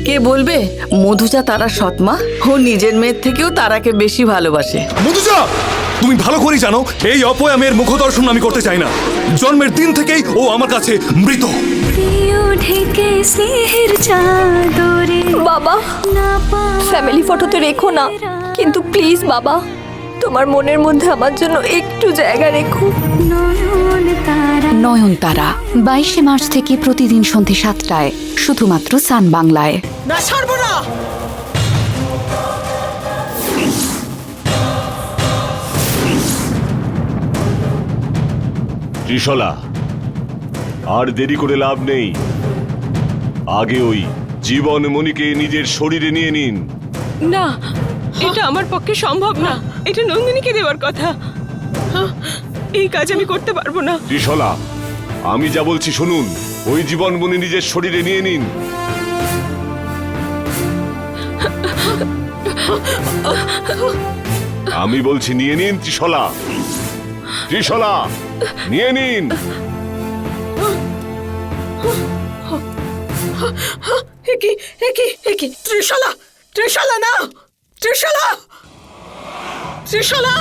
কে বলবে মধুজা তারার সৎমা? ও নিজের মেয়ের থেকেও তারাকে বেশি ভালোবাসে। মধুজা, তুমি ভালো করেই জানো এই অপয়া মেয়ের মুখদর্শন আমি করতে চাই না। জন্মের দিন থেকেই ও আমার কাছে মৃত। বাবা, ফ্যামিলি ফটোতে রেখো না, কিন্তু প্লিজ বাবা, তোমার মনের মধ্যে আমার জন্য একটু জায়গা রেখো। নয়নতারা 22শে মার্চ থেকে প্রতিদিন সন্ধে 7টায় শুধুমাত্র সান বাংলায়। না, ছাড়বো না। ত্রিশলা, আর দেরি করে লাভ নেই। আগে ওই জীবনমণিকে নিজের শরীরে নিয়ে নিন। না, এটা আমার পক্ষে সম্ভব না। এটা নন্দিনীকে দেওয়ার কথা। এই কাজ আমি করতে পারবো না। ত্রিশলা, আমি যা বলছি শুনুন। ওই জীবনমণি নিজের শরীরে নিয়ে নিন। আমি বলছি নিয়ে নিন ত্রিশলা। ত্রিশলা, নিয়ে নিন। ত্রিশালা, ত্রিশালা না, ত্রিশালা, ত্রিশালা।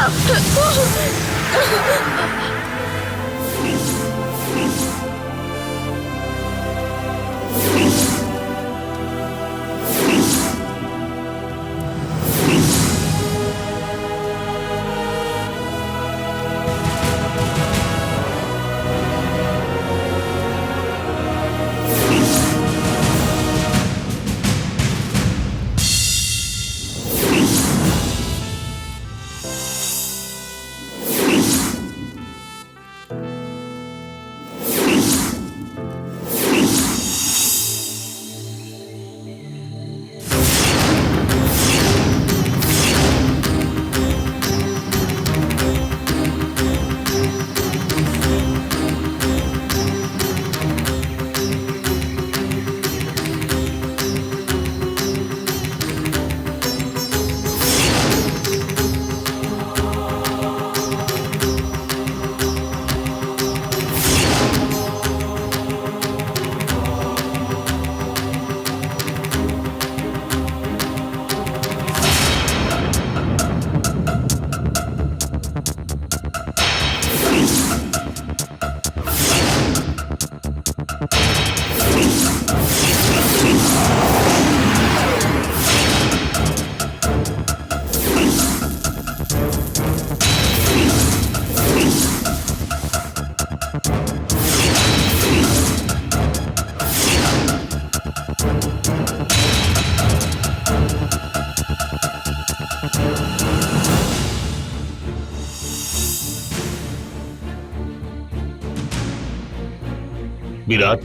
বিরাট,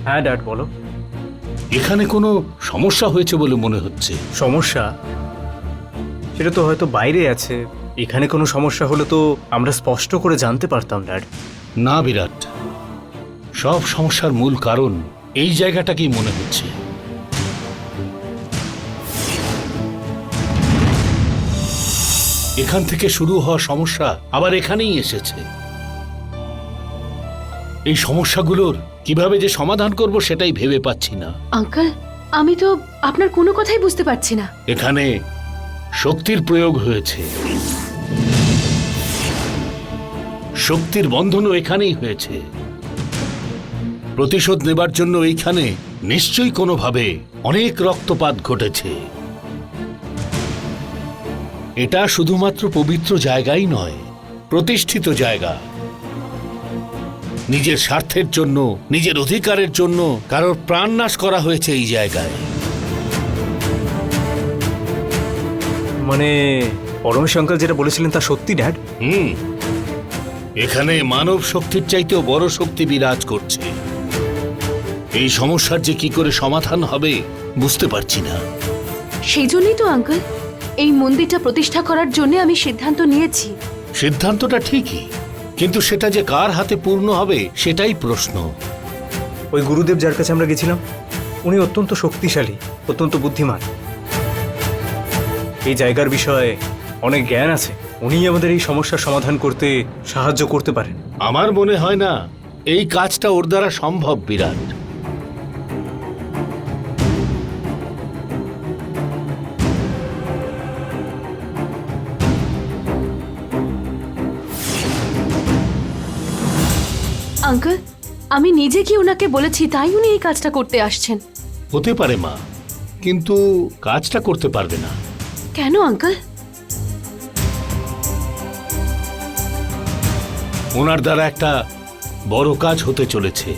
হ্যাঁ ড্যাড বলো। এখানে কোনো সমস্যা হয়েছে বলে মনে হচ্ছে। সমস্যা? সেটা তো হয়তো বাইরে আছে। এখানে কোনো সমস্যা হলে তো আমরা স্পষ্ট করে জানতে পারতাম ড্যাড। না বিরাট, সব সমস্যার মূল কারণ এই জায়গাটাকেই মনে হচ্ছে। এখান থেকে শুরু হওয়া সমস্যা আবার এখানেই এসেছে। এই সমস্যাগুলোর কিভাবে যে সমাধান করব সেটাই ভেবে পাচ্ছি না। আঙ্কেল, আমি তো আপনার কোনো কথাই বুঝতে পারছি না। এখানে শক্তির প্রয়োগ হয়েছে। শক্তির বন্ধনও এখানেই হয়েছে। প্রতিশোধ নেবার জন্য এইখানে নিশ্চয়ই কোনোভাবে অনেক রক্তপাত ঘটেছে। এটা শুধুমাত্র পবিত্র জায়গাই নয়, প্রতিষ্ঠিত জায়গা। নিজের স্বার্থের জন্য, নিজের অধিকারের জন্য কারোর প্রাণনাশ করা হয়েছে এই জায়গায়। মানে পরমেশ আঙ্কেল যেটা বলেছিলেন তা সত্যি ড্যাড? এখানে মানব শক্তির চাইতেও বড় শক্তি বিরাজ করছে। এই সমস্যার যে কি করে সমাধান হবে বুঝতে পারছি না। সেই জন্যই তো আঙ্কেল এই মন্দিরটা প্রতিষ্ঠা করার জন্য আমি সিদ্ধান্ত নিয়েছি। সিদ্ধান্তটা ঠিকই, কিন্তু সেটা যে কার হাতে পূর্ণ হবে সেটাই প্রশ্ন। ওই গুরুদেব যার কাছে আমরা গেছিলাম, উনি অত্যন্ত শক্তিশালী, অত্যন্ত বুদ্ধিমান। এই জায়গার বিষয়ে অনেক জ্ঞান আছে। উনিই আমাদের এই সমস্যার সমাধান করতে সাহায্য করতে পারেন। আমার মনে হয় না এই কাজটা ওর দ্বারা সম্ভব বিরাট। আঙ্কেল, আমি নিজে কি ওনাকে বলেছি তাই উনি এই কাজটা করতে আসছেন। হতে পারে মা, কিন্তু কাজটা করতে পারবে না। কেন আঙ্কেল? ওনার দ্বারা একটা বড় কাজ হতে চলেছে।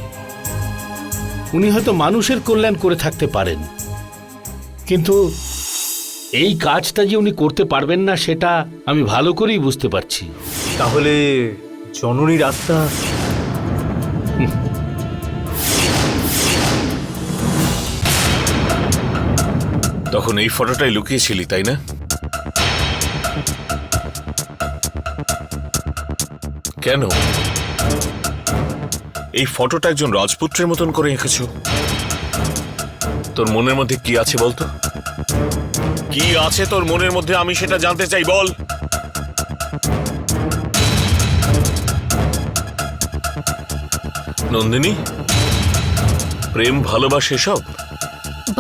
উনি হয়তো মানুষের কল্যাণ করে থাকতে পারেন, কিন্তু এই কাজটা যে উনি করতে পারবেন না সেটা আমি ভালো করেই বুঝতে পারছি। তাহলে জননীর আত্মা তখন এই ফটোটাই লুকিয়েছিলি, তাই না? কেন এই ফটোটা একজন রাজপুত্রের মতন করে এঁকেছো? তোর মনের মধ্যে কি আছে বলতো? কি আছে তোর মনের মধ্যে, আমি সেটা জানতে চাই, বল। নন্দিনী, প্রেম ভালোবাসে সব?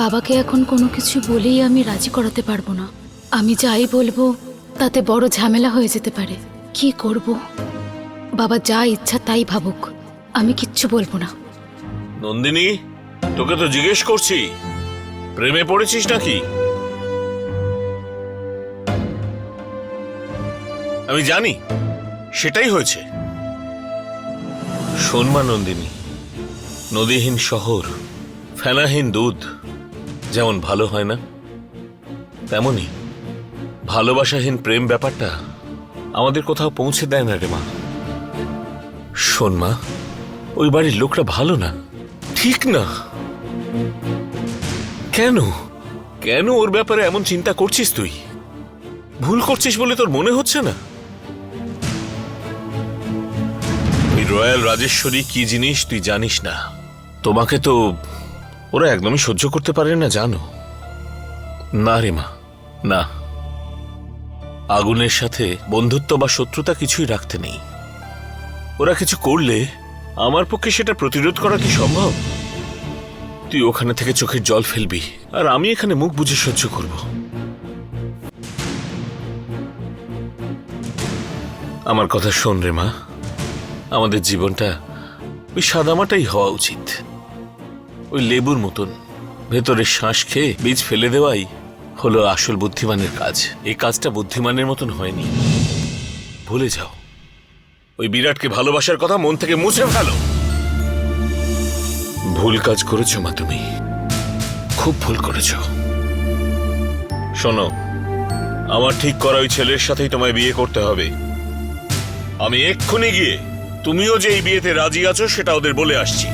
বাবাকে এখন কোনো কিছু বলেই আমি রাজি করাতে পারবো না। আমি যাই বলবো তাতে বড় ঝামেলা হয়ে যেতে পারে। কি করব? বাবা যা ইচ্ছা তাই ভাবুক, আমি কিচ্ছু বলবো না। নন্দিনী, তোকে তো জিজ্ঞেস করছি, প্রেমে পড়েছিস নাকি? আমি জানি সেটাই হয়েছে। শোন মা নন্দিনী, নদীহীন শহর, ফেনাহীন দুধ যেমন ভালো হয় না, তেমনি ভালোবাসাহীন প্রেম ব্যাপারটা আমাদের কোথাও পৌঁছে দেয় না রে মা। শোন মা, ওই বাড়ির লোকটা ভালো না, ঠিক না। কেন কেন ওর ব্যাপারে এমন চিন্তা করছিস? তুই ভুল করছিস বলে তোর মনে হচ্ছে না? ওই রয়্যাল রাজেশ্বরী কি জিনিস তুই জানিস না। তোমাকে তো ওরা একদমই সহ্য করতে পারে না, জানো না রে মা। না, আগুনের সাথে বন্ধুত্ব বা শত্রুতা কিছুই রাখতে নেই। ওরা কিছু করলে আমার পক্ষে সেটা প্রতিরোধ করা কি সম্ভব? তুই ওখানে থেকে চোখের জল ফেলবি আর আমি এখানে মুখ বুজে সহ্য করব। আমার কথা শোন রে মা, আমাদের জীবনটা ওই সাদামাটাই হওয়া উচিত, ওই লেবুর মতন। ভেতরে শ্বাস খেয়ে বীজ ফেলে দেওয়াই হলো আসল বুদ্ধিমানের কাজ। এই কাজটা বুদ্ধিমানের মতন হয়নি, ভুলে যাও। ওই বিরাটকে ভালোবাসার কথা মন থেকে মুছে ফেলো। ভুল কাজ করেছো মা, তুমি খুব ভুল করেছো। শোনো, আমার ঠিক করা ওই ছেলের সাথেই তোমায় বিয়ে করতে হবে। আমি এক্ষুনি গিয়ে তুমিও যে এই বিয়েতে রাজি আছো সেটা ওদের বলে আসছি।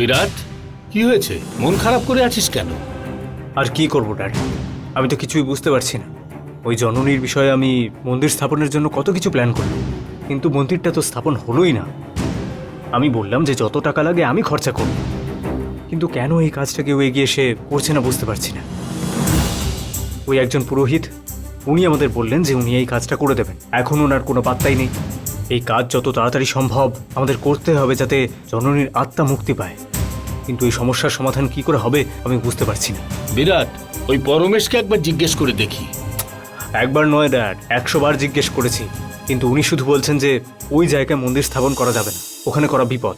বিরাট, কি হয়েছে? মন খারাপ করে আছিস কেন? আর কি করবো ড্যাড, আমি তো কিছুই বুঝতে পারছি না। ওই জননীর বিষয়ে আমি মন্দির স্থাপনের জন্য কত কিছু প্ল্যান করলাম, কিন্তু মন্দিরটা তো স্থাপন হলোই না। আমি বললাম যে যত টাকা লাগে আমি খরচা করব, কিন্তু কেন এই কাজটা কেউ এগিয়ে এসে করছে না বুঝতে পারছি না। ওই একজন পুরোহিত, উনি আমাদের বললেন যে উনি এই কাজটা করে দেবেন। এখন ওনার কোনো পাত্তাই নেই। এই কাজ যত তাড়াতাড়ি সম্ভব আমাদের করতে হবে যাতে জননীর আত্মা মুক্তি পায়, কিন্তু এই সমস্যার সমাধান কি করে হবে আমি বুঝতে পারছি না। বিরাট, ওই পরমেশকে একবার জিজ্ঞেস করে দেখি। একবার নয় ড্যাড, 100 বার জিজ্ঞেস করেছি, কিন্তু উনি শুধু বলছেন যে ওই জায়গায় মন্দির স্থাপন করা যাবে না, ওখানে করা বিপদ।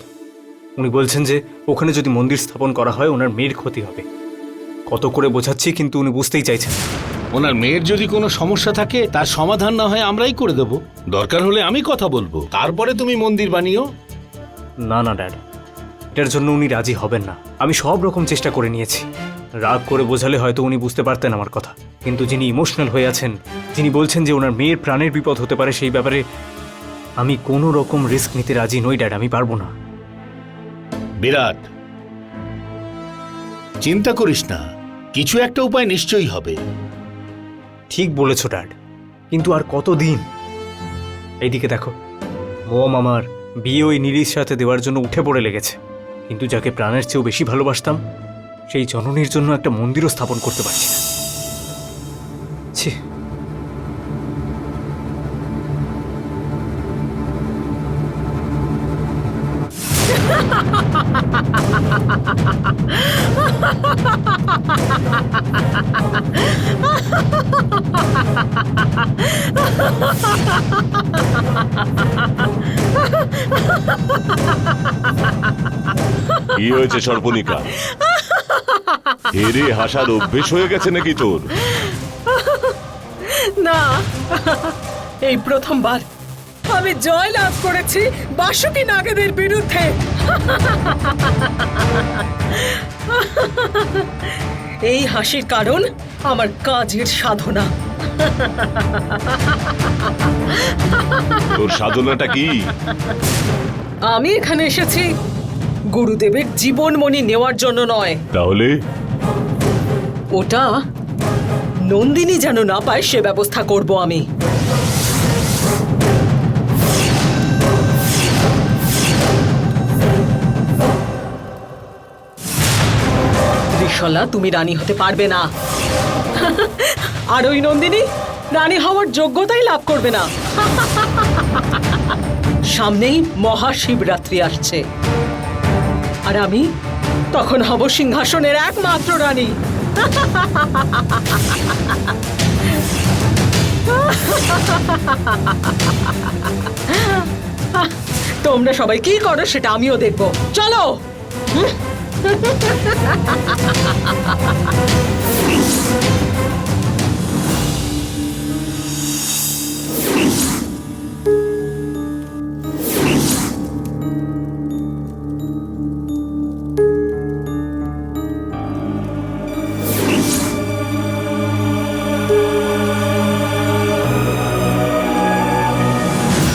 উনি বলছেন যে ওখানে যদি মন্দির স্থাপন করা হয় ওনার মেয়ের ক্ষতি হবে। কত করে বোঝাচ্ছি কিন্তু উনি বুঝতেই চাইছেন না। ওনার মেয়ের যদি কোনো সমস্যা থাকে তার সমাধান না হয় আমরাই করে দেব। দরকার হলে আমি কথা বলবো, তারপরে তুমি মন্দির বানিও। না না ড্যাড, এটার জন্য উনি রাজি হবেন না। আমি সব রকম চেষ্টা করে নিয়েছি। রাগ করে বোঝালে হয়তো উনি বুঝতে পারতেন আমার কথা, কিন্তু যিনি ইমোশনাল হয়ে আছেন, যিনি বলছেন যে ওনার মেয়ের প্রাণের বিপদ হতে পারে, সেই ব্যাপারে আমি কোনো রকম রিস্ক নিতে রাজি নই ড্যাড, আমি পারবো না। বিরাট, চিন্তা করিস না, কিছু একটা উপায় নিশ্চয়ই হবে। ঠিক বলেছ ড্যাড, কিন্তু আর কতদিন? এইদিকে দেখো, মম আমার বিয়ে ওই নীলির সাথে দেওয়ার জন্য উঠে পড়ে লেগেছে, কিন্তু যাকে প্রাণের চেয়েও বেশি ভালোবাসতাম সেই জননীর জন্য একটা মন্দিরও স্থাপন করতে পারছি না। ছি। কি হয়েছে সর্পনিকা? হেরে হাসার অভ্যেস হয়ে গেছে নাকি তোর? না, এই প্রথমবার আমি জয় লাভ করেছি বাসুকি নাগেদের বিরুদ্ধে। এই হাসির কারণ আমার কাজের সাধনা। তোর সাধনাটা কি? আমি এখানে এসেছি গুরুদেবের জীবনমণি নেওয়ার জন্য নয়। তাহলে ওটা নন্দিনী যেন না পায় সে ব্যবস্থা করব আমি। ত্রিশলা, তুমি রানী হতে পারবে না। আর ওই নন্দিনী রানী হওয়ার যোগ্যতাই লাভ করবে না। সামনেই মহাশিবরাত্রি আসছে, আর আমি তখন হব সিংহাসনের একমাত্র রানী। তোমরা সবাই কি করো সেটা আমিও দেখব। চলো।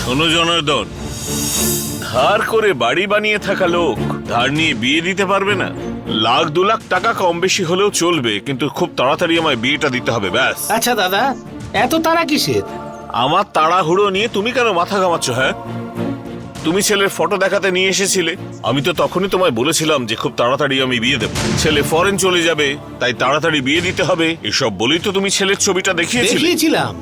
শোনো জনার্দন, ধার করে বাড়ি বানিয়ে থাকা লোক ধার নিয়ে বিয়ে দিতে পারবে না। 1,00,000-2 লাখ টাকা কম বেশি হলেও চলবে, কিন্তু খুব তাড়াতাড়ি আমায় বিয়েটা দিতে হবে, ব্যাস। আচ্ছা দাদা, এত তাড়া কিসের? আমার তাড়াহুড়ো নিয়ে তুমি কেন মাথা ঘামাচ্ছ? হ্যাঁ, তুমি ছেলের ফটো দেখাতে নিয়ে এসেছিলে, আমি তো তখনই তোমায় বলেছিলাম যে খুব তাড়াতাড়ি আমি বিয়ে দেবো। ছেলে ফরেন চলে যাবে, তাই তাড়াতাড়ি বিয়ে দিতে হবে, এসব বলেই তো তুমি ছেলের ছবিটা দেখিয়েছিলাম।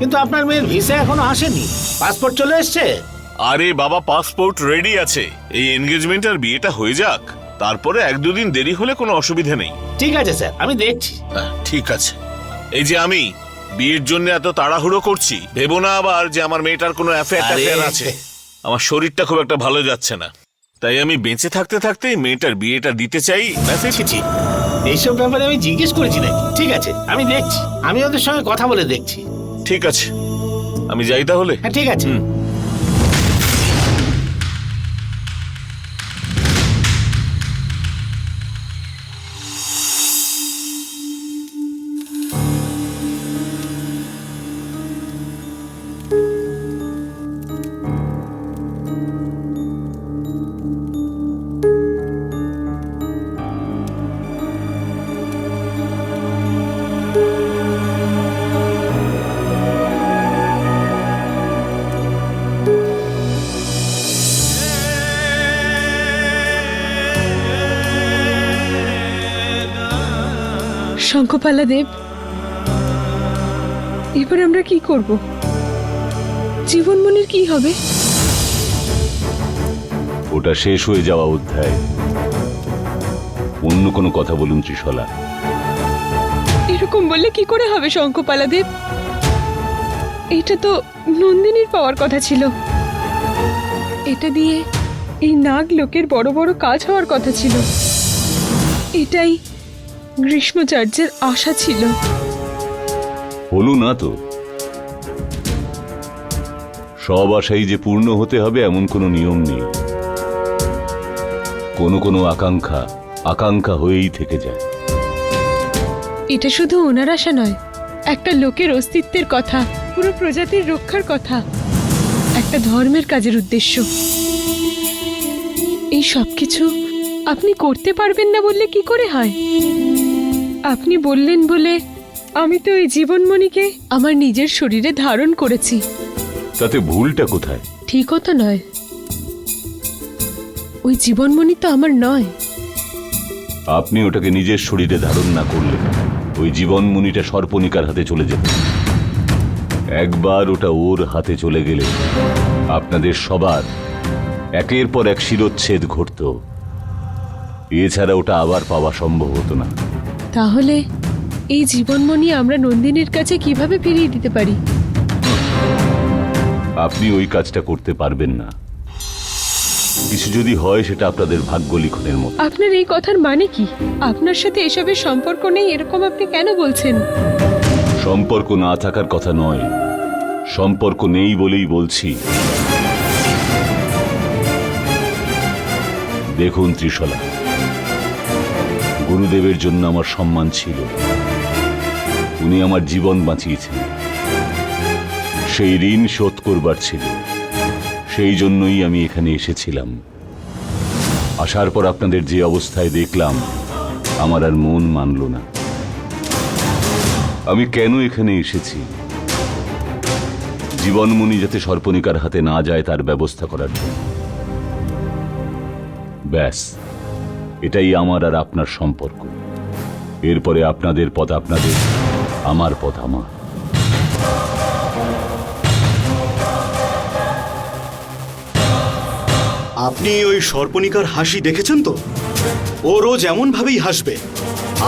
কিন্তু আপনার মেয়ের ভিসা এখনো আসেনি, পাসপোর্ট চলে এসছে। আরে বাবা, পাসপোর্ট রেডি আছে, এই এনগেজমেন্ট আর বিয়েটা হয়ে যাক, তারপরে 1-2 দিন দেরি হলে কোনো অসুবিধা নেই। ঠিক আছে স্যার, আমি দেখছি। ঠিক আছে। এই যে আমি বিয়ের জন্য এত তাড়াহুড়ো করছি, ভেবো না আবার যে আমার মেয়েটার কোনো অ্যাফেয়ার আছে। আমার শরীরটা খুব একটা ভালো যাচ্ছে না, তাই আমি বেঁচে থাকতে থাকতে মেয়েটার বিয়েটা দিতে চাই। এইসব ব্যাপারে আমি জিজ্ঞেস করেছি নাকি? ঠিক আছে, আমি দেখছি, আমি ওদের সঙ্গে কথা বলে দেখছি। ঠিক আছে, আমি যাই তাহলে। হ্যাঁ ঠিক আছে। শঙ্খপালা দেব, এবার আমরা কি করব? জীবনমণির কি হবে? ওটা শেষ হয়ে যাওয়া অধ্যায়। অন্য কোনো কথা বলুন ত্রিশলা। এরকম বললে কি করে হবে শঙ্খপালা দেব? এটা তো নন্দিনীর পাওয়ার কথা ছিল। এটা দিয়ে এই নাগ লোকের বড় বড় কাজ হওয়ার কথা ছিল। এটাই গ্রীষ্মাচার্যের আশা ছিল। হলো না তো। সব আশাই যে পূর্ণ হতে হবে এমন কোনো নিয়ম নেই। কোনো আকাঙ্ক্ষা আকাঙ্ক্ষা হয়েই থেকে যায়। এটা শুধু ওনার আশা নয়, একটা লোকের অস্তিত্বের কথা, পুরো প্রজাতির রক্ষার কথা, একটা ধর্মের কাজের উদ্দেশ্য। এই সব কিছু আপনি করতে পারবেন না বললে কি করে হয়? আপনি বললেন বলে আমি তো এই জীবনমণিকে আমার নিজের শরীরে ধারণ করেছি। তাতে ভুলটা কোথায়? ঠিকও তো নয়। ওই জীবনমণি তো আমার নয়। আপনি ওটাকে নিজের শরীরে ধারণ না করলে ওই জীবনমণিটা সর্পণিকার হাতে চলে যেত। একবার ওটা ওর হাতে চলে গেলে আপনাদের সবার একের পর এক শিরোচ্ছেদ ঘটত। এছাড়া ওটা আবার পাওয়া সম্ভব হতো না। তাহলে এই জীবনমণি আমরা নন্দিনীর কাছে কিভাবে ফিরিয়ে দিতে পারি? আপনি ওই কাজটা করতে পারবেন না। কিছু যদি হয় সেটা আপনাদের ভাগ্য লিখনের মতো। আপনার এই কথার মানে কি? আপনার সাথে এসবের সম্পর্ক নেই এরকম আপনি কেন বলছেন? সম্পর্ক না থাকার কথা নয়, সম্পর্ক নেই বলেই বলছি। দেখুন ত্রিশলা, গুরুদেবের জন্য আমার সম্মান ছিল। উনি আমার জীবন বাঁচিয়েছেন। সেই ঋণ শোধ করবার ছিল। সেই জন্যই আমি এখানে এসেছিলাম। আসার পর আপনাদের যে অবস্থায় দেখলাম, আমার আর মন মানল না। আমি কেন এখানে এসেছি? জীবনমণি যাতে সর্পণিকার হাতে না যায় তার ব্যবস্থা করার জন্য। ব্যাস, এটাই আমার আর আপনার সম্পর্ক। এরপরে আপনাদের পথ আপনাদের, আমার পথ আমার। আপনি ওই সর্পণিকার হাসি দেখেছেন তো? ও রোজ এমন ভাবেই হাসবে।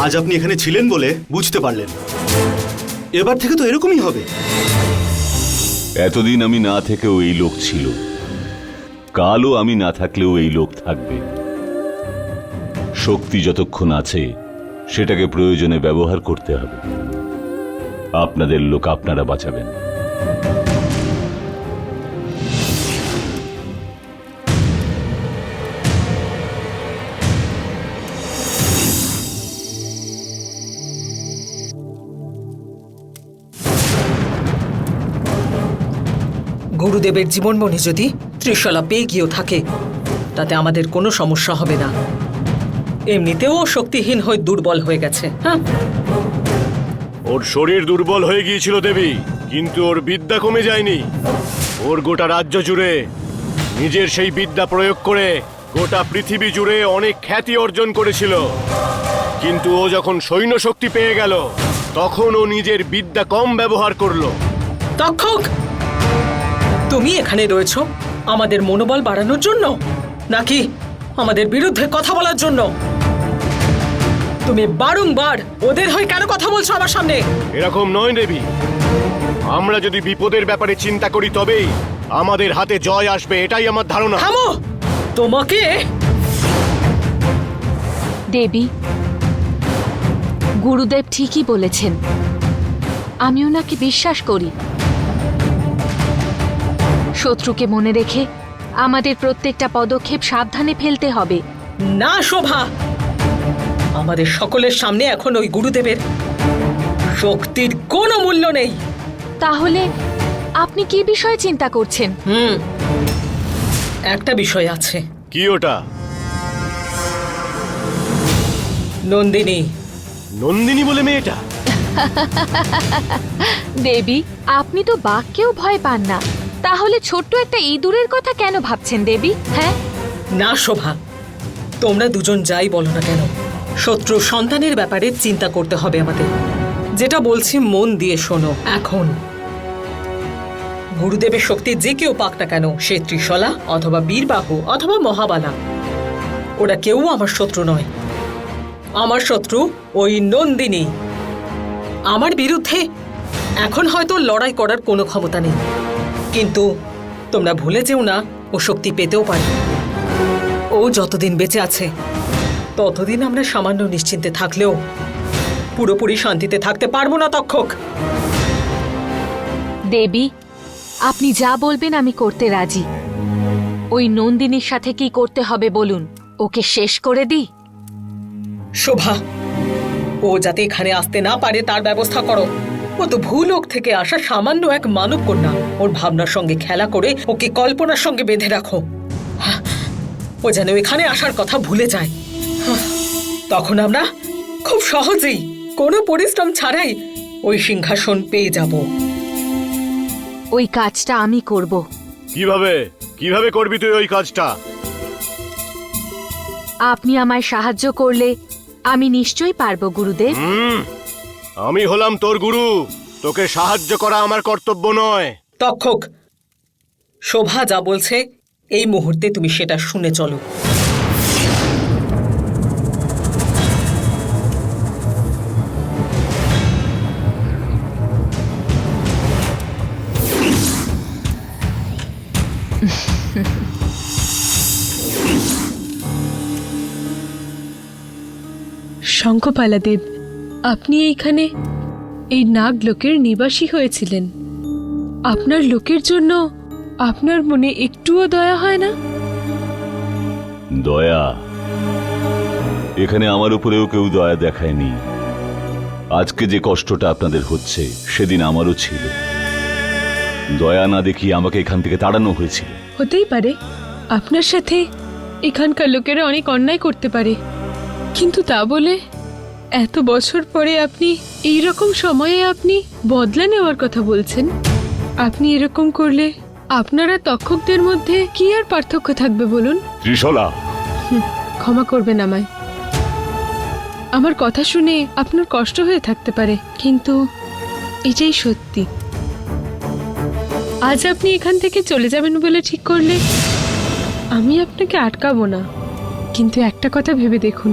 আজ আপনি এখানে ছিলেন বলে বুঝতে পারলেন। এবার থেকে তো এরকমই হবে। এতদিন আমি না থেকেও এই লোক ছিল, কালও আমি না থাকলেও এই লোক থাকবে। শক্তি যতক্ষণ আছে সেটাকে প্রয়োজনে ব্যবহার করতে হবে। আপনাদের লোক আপনারা বাঁচাবেন। গুরুদেবের জীবনমণি যদি ত্রিশলা পেয়ে গিয়েও থাকে তাতে আমাদের কোনো সমস্যা হবে না। এমনিতেও ও শক্তিহীন হয়ে দুর্বল হয়ে গেছে। হ্যাঁ, ওর শরীর দুর্বল হয়ে গিয়েছিল দেবী, কিন্তু ওর বিদ্যা কমে যায়নি। ওর গোটা রাজ্য জুড়ে নিজের সেই বিদ্যা প্রয়োগ করে গোটা পৃথিবী জুড়ে অনেক খ্যাতি অর্জন করেছিল। কিন্তু ও যখন সৈন্য শক্তি পেয়ে গেল তখন ও নিজের বিদ্যা কম ব্যবহার করলো। তক্ষক, তুমি এখানে রয়েছো আমাদের মনোবল বাড়ানোর জন্য নাকি আমাদের বিরুদ্ধে কথা বলার জন্য? তুমি বারংবার ওদের হয়ে কেন কথা বলছো আমার সামনে? এরকম নয় দেবী। আমরা যদি বিপদের ব্যাপারে চিন্তা করি তবেই আমাদের হাতে জয় আসবে, এটাই আমার ধারণা। থামো! তোমাকে দেবী, গুরুদেব ঠিকই বলেছেন। আমি ওনাকে বিশ্বাস করি। শত্রুকে মনে রেখে আমাদের প্রত্যেকটা পদক্ষেপ সাবধানে ফেলতে হবে। না শোভা, আমাদের সকলের সামনে এখন ওই গুরুদেবের শক্তির কোনো মূল্য নেই। তাহলে আপনি কি বিষয়ে চিন্তা করছেন? একটা বিষয় আছে। কি ওটা? নন্দিনী। নন্দিনী বলে মেয়েটা? দেবী, আপনি তো বাঘকেও ভয় পান না, তাহলে ছোট্ট একটা ইঁদুরের কথা কেন ভাবছেন দেবী? হ্যাঁ না শোভা, তোমরা দুজন যাই বলো না কেন, শত্রু সন্তানের ব্যাপারে চিন্তা করতে হবে আমাদের। যেটা বলছি মন দিয়ে শোনো। এখন গুরুদেবের শক্তি যে কেউ পাক না কেন, সে ত্রিশলা অথবা বীরবাহু অথবা মহাবালা, ওরা কেউ আমার শত্রু নয়। আমার শত্রু ওই নন্দিনী। আমার বিরুদ্ধে এখন হয়তো লড়াই করার কোনো ক্ষমতা নেই, কিন্তু তোমরা ভুলে যেও না ও শক্তি পেতেও পারে। ও যতদিন বেঁচে আছে ততদিন আমরা সামান্য নিশ্চিন্তে থাকলেও পুরোপুরি শান্তিতে থাকতে পারবো না তক্ষক। দেবী, আপনি যা বলবেন আমি করতে রাজি। ওই নন্দিনীর সাথে কি করতে হবে বলুন, ওকে শেষ করে দিই? শোভা, ও যাতে এখানে আসতে না পারে তার ব্যবস্থা করো। ও তো ভূলোক থেকে আসা সামান্য এক মানব কন্যা। ওর ভাবনার সঙ্গে খেলা করে ওকে কল্পনার সঙ্গে বেঁধে রাখো। ও যেন এখানে আসার কথা ভুলে যায়। তখন আমরা খুব সহজেই কোনো পরিশ্রম ছাড়াই ওই সিংহাসন পেয়ে যাব। ওই কাজটা আমি করব। কিভাবে কিভাবে করবি তুই ওই কাজটা? আপনি আমায় সাহায্য করলে আমি নিশ্চয়ই পারবো গুরুদেব। আমি হলাম তোর গুরু, তোকে সাহায্য করা আমার কর্তব্য নয়। তক্ষক, শোভা যা বলছে এই মুহূর্তে তুমি সেটা শুনে চলো। শঙ্খপালাদেব, আপনি এইখানে এই নাগ লোকের নিবাসী হয়েছিলেন। আপনার লোকের জন্য আপনার মনে একটুও দয়া হয় না? দয়া? এখানে আমার উপরেও কেউ দয়া দেখায়নি। আজকে যে কষ্টটা আপনাদের হচ্ছে সেদিন আমারও ছিল। দয়া না দেখিয়ে আমাকে এখান থেকে তাড়ানো হয়েছিল। হতেই পারে আপনার সাথে এখানকার লোকেরা অনেক অন্যায় করতে পারে, কিন্তু তা বলে এত বছর পরে আপনি এই রকম সময়ে আপনি বদলা নেওয়ার কথা বলছেন। আপনি এরকম করলে আপনারা তক্ষকদের মধ্যে কি আর পার্থক্য থাকবে বলুন? ত্রিশলা, ক্ষমা করবেন আমায়। আমার কথা শুনে আপনার কষ্ট হয়ে থাকতে পারে, কিন্তু এটাই সত্যি। আজ আপনি এখান থেকে চলে যাবেন বলে ঠিক করলে আমি আপনাকে আটকাবো না, কিন্তু একটা কথা ভেবে দেখুন,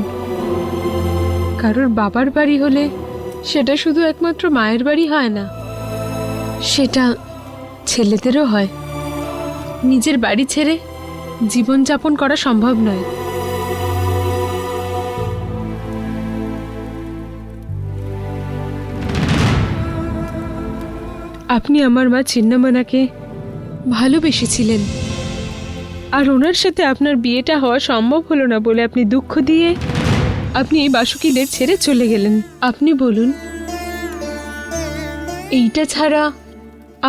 কারোর বাবার বাড়ি হলে সেটা শুধু একমাত্র মায়ের বাড়ি হয় না, সেটা ছেলেদেরও হয়। নিজের বাড়ি ছেড়ে জীবনযাপন করা সম্ভব নয়। আপনি আমার মা চিন্নামনাকে ভালোবেসেছিলেন, আর ওনার সাথে আপনার বিয়েটা হওয়া সম্ভব হলো না বলে আপনি দুঃখ দিয়ে আপনি এই বাসুকিদের ছেড়ে চলে গেলেন। আপনি বলুন, এইটা ছাড়া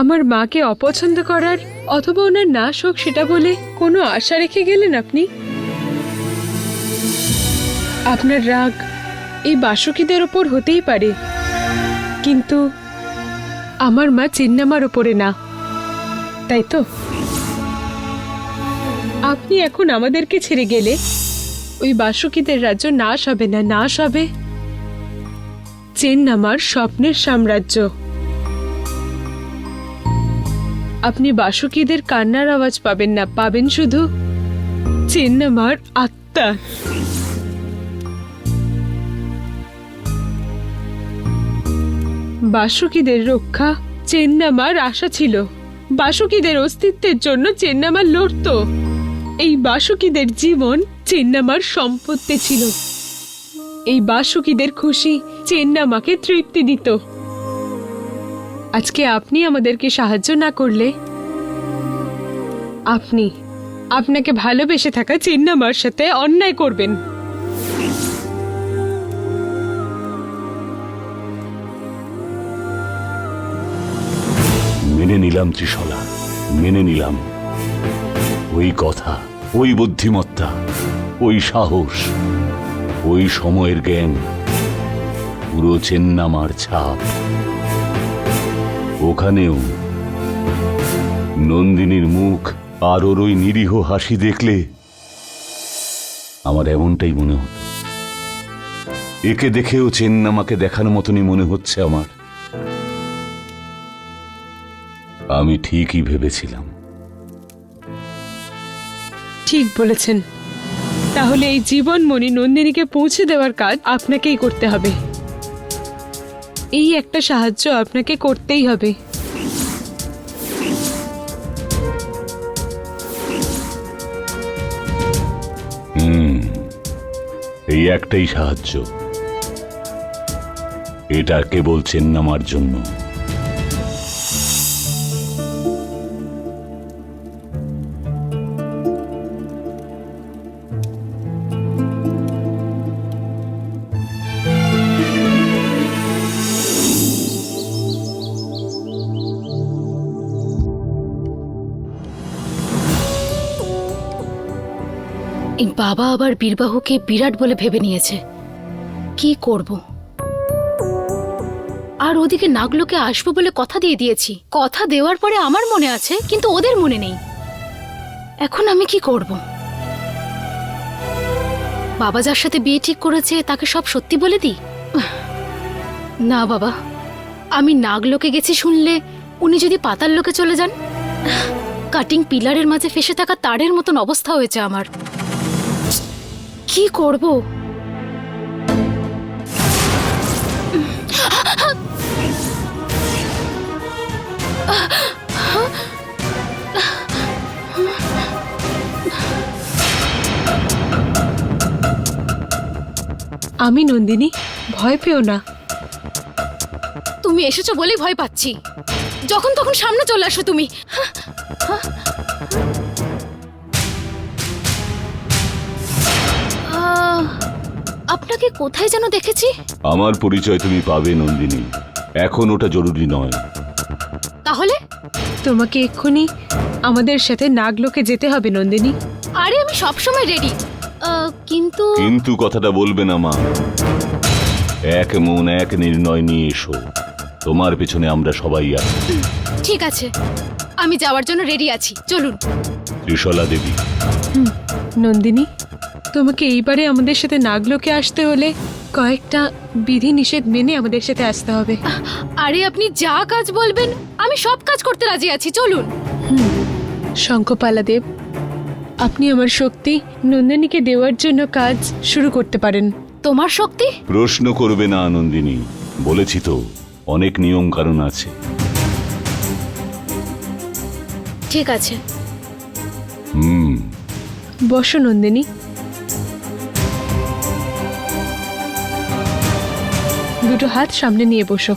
আমার মাকে অপছন্দ করার অথবা ওনার নাশ হোক সেটা বলে কোনো আশা রেখে গেলেন আপনি? আপনার রাগ এই বাসুকিদের ওপর হতেই পারে, কিন্তু আমার মা চিন্নামার ওপরে না, তাই তো? আপনি এখন আমাদেরকে ছেড়ে গেলে ওই বাসুকিদের রাজ্য নাশ হবে না, নাশ হবে চিন্নামার স্বপ্নের সাম্রাজ্য। আপনি বাসুকিদের কান্নার আওয়াজ পাবেন না, পাবেন শুধু চিন্নামার আত্মা। বাসুকিদের রক্ষা চিন্নামার আশা ছিল। বাসুকিদের অস্তিত্বের জন্য চিন্নামার লড়ত। এই বাসুকিদের জীবন চিন্নামার সম্পত্তি ছিল। এই বাসুকিদের খুশি চিন্নামাকে তৃপ্তি দিত। আজকে আপনি আমাদেরকে সাহায্য না করলে আপনি আপনাকে ভালোবেসে থাকা চিন্নামার সাথে অন্যায় করবেন। মেনে নিলাম ত্রিশলা, মেনে নিলাম। ওই কথা, ওই বুদ্ধিমত্তা, ওই সাহস, ওই সময়ের জ্ঞান, পুরো চেন্নামার ছাপ। ওখানেও নন্দিনীর মুখ আর ওর ওই নিরীহ হাসি দেখলে আমার এমনটাই মনে হতো। একে দেখেও চেন্নামাকে দেখার মতনই মনে হচ্ছে আমার। আমি ঠিকই ভেবেছিলাম। ঠিক বলেছেন। তাহলে এই জীবনমণি নন্দিনীকে পৌঁছে দেওয়ার কাজ আপনাকেই করতে হবে। এই একটা সাহায্য আপনাকে করতেই হবে। এই একটাই সাহায্য, এটা কেবল চেন্নামার জন্য। এই বাবা আবার বীরবাহুকে বিরাট বলে ভেবে নিয়েছে। কি করব? আর ওদিকে নাগলোকে আসবো বলে কথা দিয়ে দিয়েছি। কথা দেওয়ার পরে আমার মনে আছে, কিন্তু ওদের মনে নেই। এখন আমি কি করব? বাবা যার সাথে বিয়ে ঠিক করেছে তাকে সব সত্যি বলে দিই? না বাবা, আমি নাগলোকে গেছি শুনলে উনি যদি পাতাল লোকে চলে যান, কাটিং পিলারের মাঝে ফেসে থাকা তারের মতন অবস্থা হয়েছে আমার। কি করব? আমি নন্দিনী, ভয় পেও না। তুমি এসেছো বলেই ভয় পাচ্ছি। যখন তখন সামনে চলে আসো তুমি। আপনাকে কোথায় যেন দেখেছি। আমার পরিচয় তুমি পাবে নন্দিনী, এখন ওটা জরুরি নয়। তাহলে তোমাকে এক্ষুনি আমাদের সাথে নাগলোকে যেতে হবে নন্দিনী। আরে আমি সবসময় রেডি, কিন্তু কিন্তু কথাটা বলবে না মা। এক মন এক নির্ণয় নিয়ে এসো, তোমার পেছনে আমরা সবাই আছি। ঠিক আছে, আমি যাওয়ার জন্য রেডি আছি, চলুন। ত্রিশলা দেবী। নন্দিনী, তোমাকে এইবারে আমাদের সাথে নাগলোকে আসতে হলে কয়েকটা বিধি নিষেধ মেনে আমাদের সাথে আসতে হবে। আরে আপনি যা কাজ বলবেন আমি সব কাজ করতে রাজি আছি, চলুন। শঙ্খপালা দেব, আপনি আমার শক্তি নন্দিনীকে দেওয়ার জন্য কাজ শুরু করতে পারেন। তোমার শক্তি? প্রশ্ন করবে না নন্দিনী, বলেছি তো অনেক নিয়ম কারণ আছে। ঠিক আছে। বসো নন্দিনী। দুটো হাত সামনে নিয়ে বসো।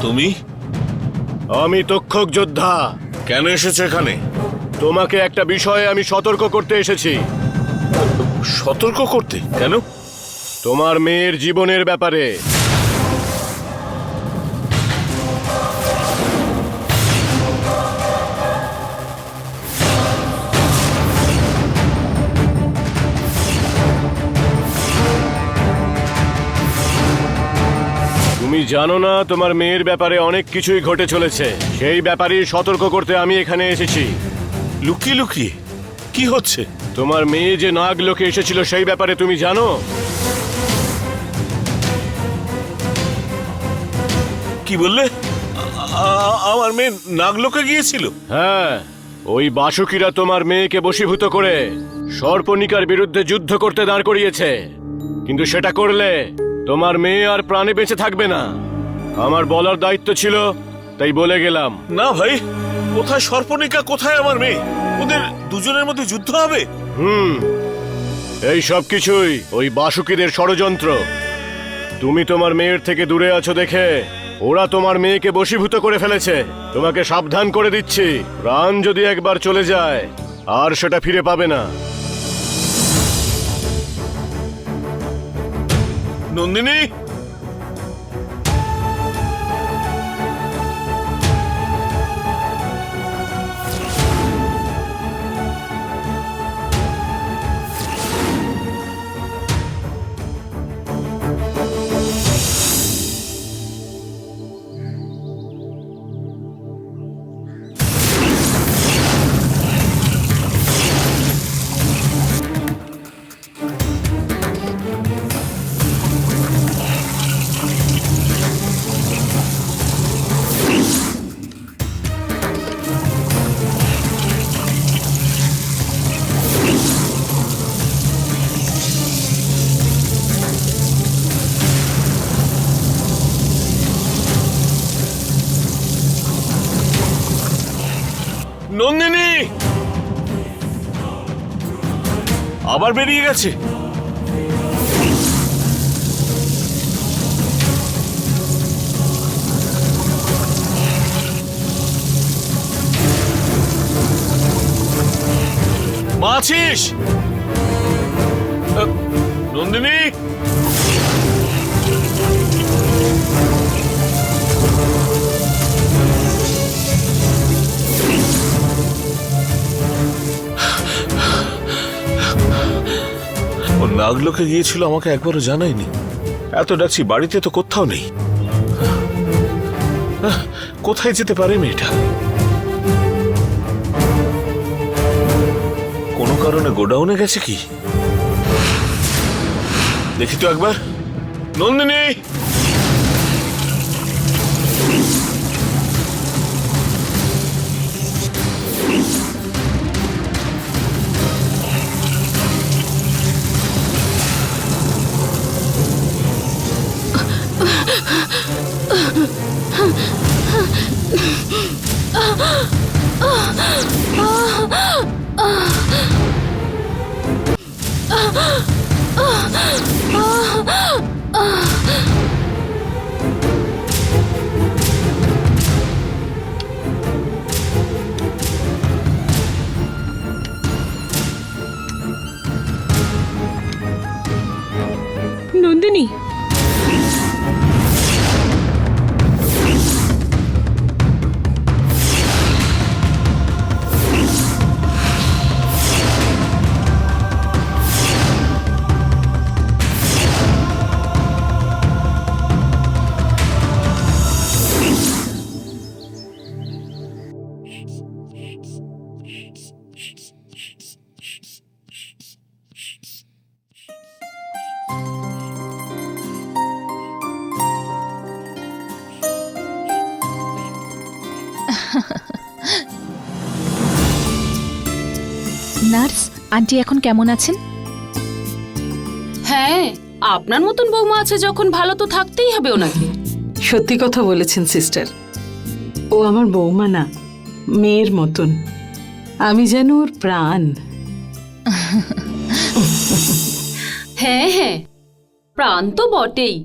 তুমি? আমি তক্ষক যোদ্ধা। কেন এসেছো এখানে? তোমাকে একটা বিষয়ে আমি সতর্ক করতে এসেছি। সতর্ক করতে? কেন? তোমার মেয়ের জীবনের ব্যাপারে। তুমি জানো না তোমার মেয়ের ব্যাপারে অনেক কিছুই ঘটে চলেছে। সেই ব্যাপারে সতর্ক করতে আমি এখানে এসেছি। লুকিয়ে লুকিয়ে কি হচ্ছে? তোমার মেয়ে যে নাগলোকে এসেছিল সেই ব্যাপারে তুমি জানো? কি বললে? আমার মেয়ে নাগলোকে গিয়েছিল? হ্যাঁ, ওই বাসুকিরা তোমার মেয়েকে বশীভূত করে সর্পনিকার বিরুদ্ধে যুদ্ধ করতে দাঁড় করিয়েছে। কিন্তু সেটা করলে তোমার মেয়ে আর প্রাণে বেঁচে থাকবে না। আমার বলার দায়িত্ব ছিল, তাই বলে গেলাম। না ভাই, কোথায় সর্পনিকা, কোথায় আমার মেয়ে? ওদের দুজনের মধ্যে যুদ্ধ হবে? এই সব কিছুই ওই বাসুকিদের ষড়যন্ত্র। তুমি তোমার মেয়ের থেকে দূরে আছো দেখে ওরা তোমার মেয়েকে বশীভূত করে ফেলেছে। তোমাকে সাবধান করে দিচ্ছি, প্রাণ যদি একবার চলে যায় আর সেটা ফিরে পাবে না। নন্দিনী, নন্দিনী আবার বেরিয়ে গেছে। মা আছিস? নন্দিনী, ও নাগলোকে গিয়েছিল, আমাকে একবারও জানায়নি। এত ডাকছি, বাড়িতে তো কোথাও নেই। কোথায় যেতে পারে মেয়েটা? কোনো কারণে গোডাউনে গেছে কি? দেখি তো একবার। নন্দিনী, নন্দিনী, নার্স আন্টি এখন কেমন আছেন? হ্যাঁ, আপনার মতন বৌমা আছে যখন ভালো তো থাকতেই হবে ওনাকে। সত্যি কথা বলেছেন সিস্টার। ও আমার বৌমা না, মেয়ের মতন। আমি যেন ওর প্রাণ। হ্যাঁ হ্যাঁ, প্রাণ তো বটেই।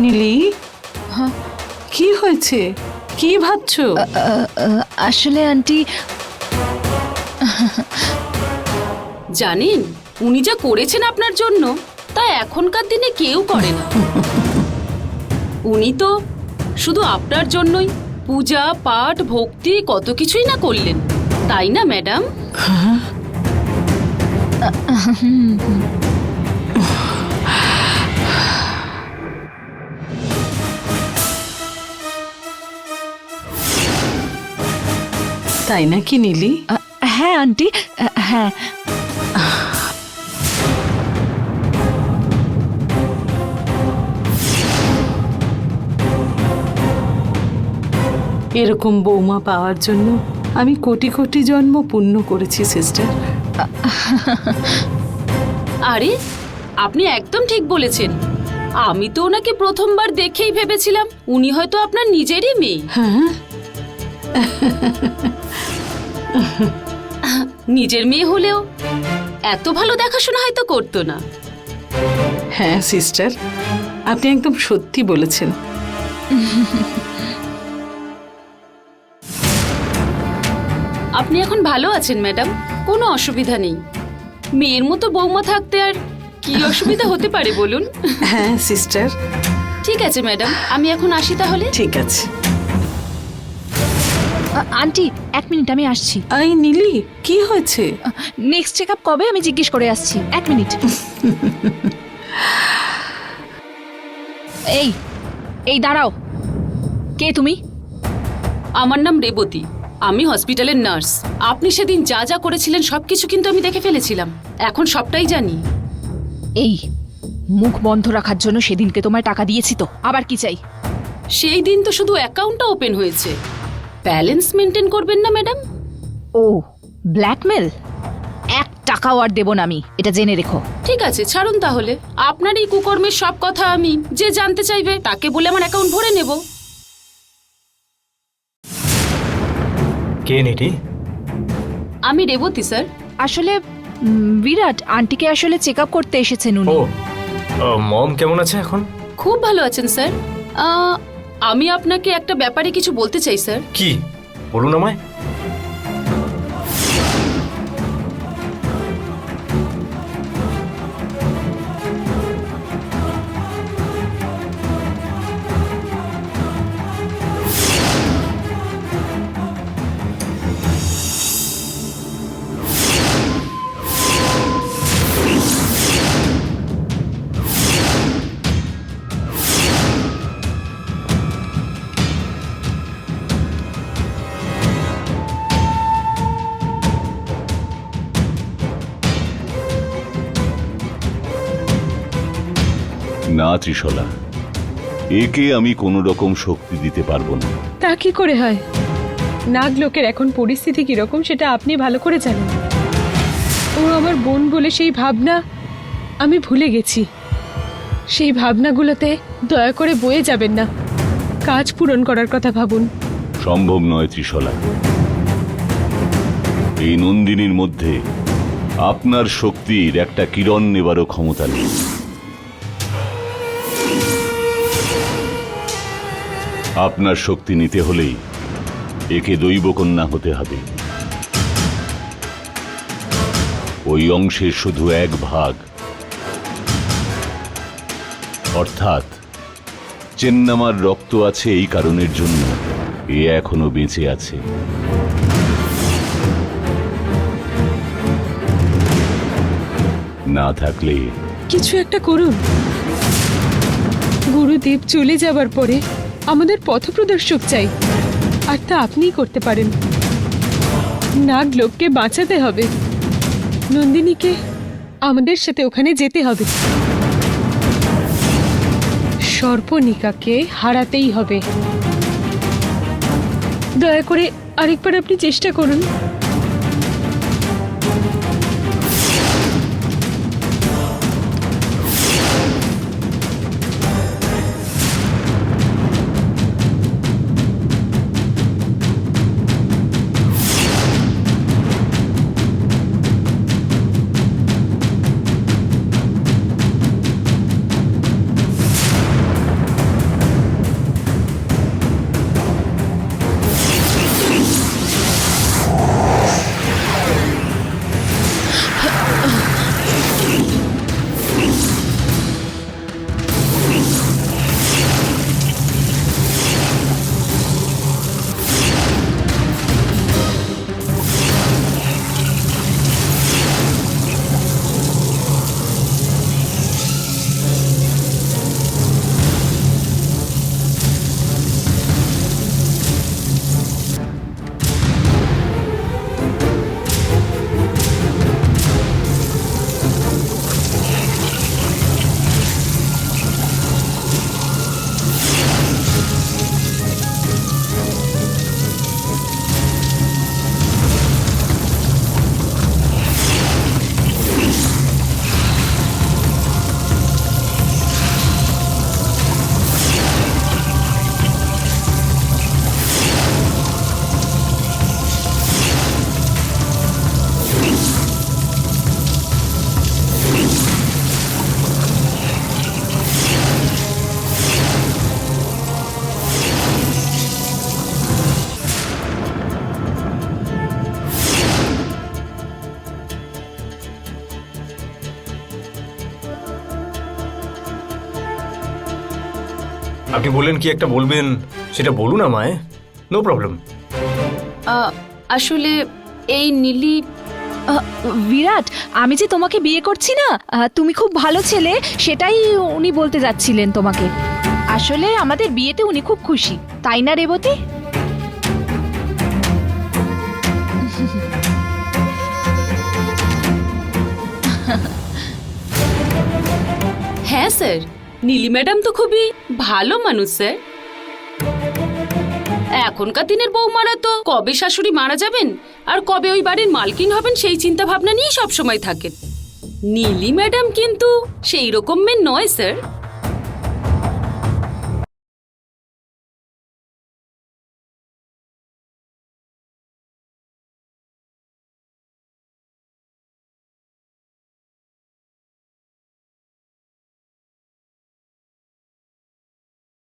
নীলি, কি হয়েছে? কি ভাবছো? আসলে আন্টি, জানেন উনি যা করেছেন আপনার জন্য তা এখনকার দিনে কেউ করে না। উনি তো শুধু আপনার জন্যই পূজা পাঠ ভক্তি কত কিছুই না করলেন, তাই না ম্যাডাম? তাই নাকি নীলি? হ্যাঁ আন্টি, হ্যাঁ। এরকম বৌমা পাওয়ার জন্য আমি কোটি কোটি জন্ম পুণ্য করেছি সিস্টার। আরে আপনি একদম ঠিক বলেছেন। আমি তো ওনাকে প্রথমবার দেখেই ভেবেছিলাম উনি হয়তো আপনার নিজেরই মেয়ে। হ্যাঁ, নিজের মেয়ে হলেও এত ভালো দেখাশোনা হয়তো করতো না। হ্যাঁ সিস্টার, আপনি একদম সত্যি বলেছেন। আপনি এখন ভালো আছেন ম্যাডাম, কোনো অসুবিধা নেই। মেয়ের মতো বৌমা থাকতে আর কি অসুবিধা হতে পারে বলুন? হ্যাঁ সিস্টার। ঠিক আছে ম্যাডাম, আমি এখন আসি তাহলে। ঠিক আছে। আন্টি 1 মিনিট, আমি আসছি। আই নীলি, কি হয়েছে? নেক্সট চেকআপ কবে আমি জিজ্ঞেস করে আসছি। 1 মিনিট। এই এই দাঁড়াও, কে তুমি? আমার নাম রেবতী, আমি হসপিটালের নার্স। আপনি সেদিন যা যা করেছিলেন সবকিছু কিন্তু আমি দেখে ফেলেছিলাম, এখন সবটাই জানি। এই মুখ বন্ধ রাখার জন্য সেদিনকে তোমায় টাকা দিয়েছি তো, আবার কি চাই? সেই দিন তো শুধু অ্যাকাউন্টটা ওপেন হয়েছে, ব্যালেন্স মেনটেন করবেন না ম্যাডাম? ও ব্ল্যাকমেল? 1 টাকাও আর দেব না আমি, এটা জেনে রেখো। ঠিক আছে, ছাড়ুন তাহলে। আপনার এই কুকর্মের সব কথা আমি, যে জানতে চাইবে তাকে বলে আমার অ্যাকাউন্ট ভরে নেব। কে নিটি? আমি রেবতী স্যার। আসলে বিরাট আন্টিকে আসলে চেকআপ করতে এসেছেন উনি। মম কেমন আছে এখন? খুব ভালো আছেন স্যার। আমি আপনাকে একটা ব্যাপারে কিছু বলতে চাই স্যার। কি বলুন আমায়। না ত্রিশলা, একে আমি কোনো রকম শক্তি দিতে পারবো না। তা কি করে হয়? নাগলোকের এখন পরিস্থিতি কিরকম সেটা আপনি ভালো করে জানেন। ও আমার বোন বলে সেই ভাবনা আমি ভুলে গেছি। সেই ভাবনাগুলোতে দয়া করে বয়ে যাবেন না, কাজ পূরণ করার কথা ভাবুন। সম্ভব নয় ত্রিশলা। এই নন্দিনীর মধ্যে আপনার শক্তির একটা কিরণ নেবারও ক্ষমতা নেই। আপনার শক্তি নিতে হলেই একে দৈবকন্যা হতে হবে। ওই অংশের শুধু 1 ভাগ, অর্থাৎ চেন্নামার রক্ত আছে এই কারণের জন্য এ এখনো বেঁচে আছে। না থাকলে কিছু একটা করুন। গুরুদেব চলে যাবার পরে আমাদের পথপ্রদর্শক চাই, আর তা আপনিই করতে পারেন। নাগলোককে বাঁচাতে হবে, নন্দিনীকে আমাদের সাথে ওখানে যেতে হবে। সর্পনিকাকে হারাতেই হবে। দয়া করে আরেকবার আপনি চেষ্টা করুন। আপনি বললেন কি একটা বলবেন সেটা বলুন আমায়, নো প্রবলেম। আসলে এই নীলি বিরাট, আমি যে তোমাকে বিয়ে করছি না, তুমি খুব ভালো ছেলে, সেটাই উনি বলতে যাচ্ছিলেন তোমাকে। আসলে আমাদের বিয়েতে উনি খুব খুশি, তাই না রেবতী? হ্যাঁ স্যার, নীলি ম্যাডাম তো খুবই ভালো মানুষ স্যার। এখনকার দিনের বৌমারা তো কবে শাশুড়ি মারা যাবেন আর কবে ওই বাড়ির মালকিন হবেন সেই চিন্তা ভাবনা নিয়ে সবসময় থাকেন। নীলি ম্যাডাম কিন্তু সেই রকম মেয়ে নয় স্যার।